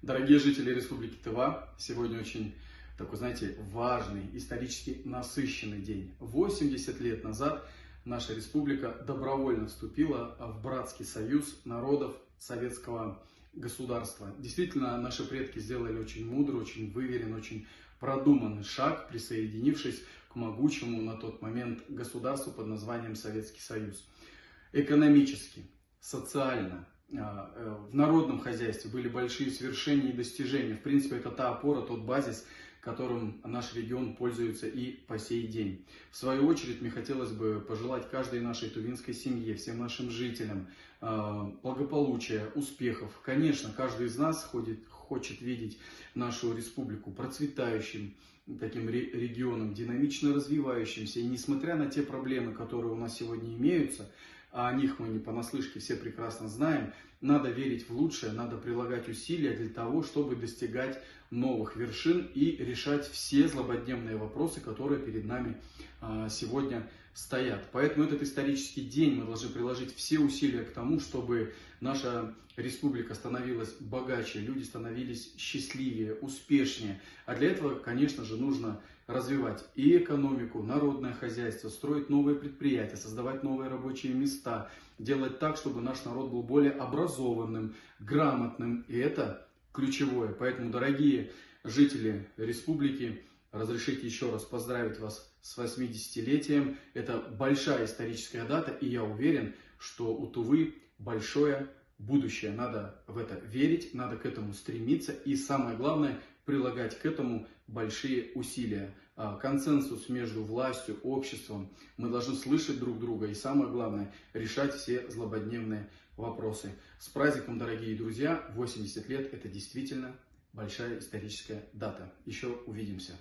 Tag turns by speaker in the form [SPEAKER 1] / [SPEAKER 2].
[SPEAKER 1] Дорогие жители Республики Тыва, сегодня очень такой, знаете, важный, исторически насыщенный день. 80 лет назад наша республика добровольно вступила в братский союз народов советского государства. Действительно, наши предки сделали очень мудрый, очень выверенный, очень продуманный шаг, присоединившись к могучему на тот момент государству под названием Советский Союз. Экономически, социально, в народном хозяйстве были большие свершения и достижения. В принципе, это та опора, тот базис, которым наш регион пользуется и по сей день. В свою очередь, мне хотелось бы пожелать каждой нашей тувинской семье, всем нашим жителям благополучия, успехов. Конечно, каждый из нас хочет видеть нашу республику процветающим таким регионом, динамично развивающимся. И несмотря на те проблемы, которые у нас сегодня имеются, а о них мы не понаслышке все прекрасно знаем, надо верить в лучшее, надо прилагать усилия для того, чтобы достигать новых вершин и решать все злободневные вопросы, которые перед нами сегодня стоят. Поэтому этот исторический день мы должны приложить все усилия к тому, чтобы наша республика становилась богаче, люди становились счастливее, успешнее. А для этого, конечно же, нужно развивать и экономику, народное хозяйство, строить новые предприятия, создавать новые рабочие места, делать так, чтобы наш народ был более образованным, грамотным. И это ключевое. Поэтому, дорогие жители республики, разрешите еще раз поздравить вас с 80-летием. Это большая историческая дата, и я уверен, что у Тувы большое будущее. Надо в это верить, надо к этому стремиться и, самое главное, прилагать к этому большие усилия. Консенсус между властью, обществом. Мы должны слышать друг друга и, самое главное, решать все злободневные вопросы. С праздником, дорогие друзья! 80 лет – это действительно большая историческая дата. Еще увидимся!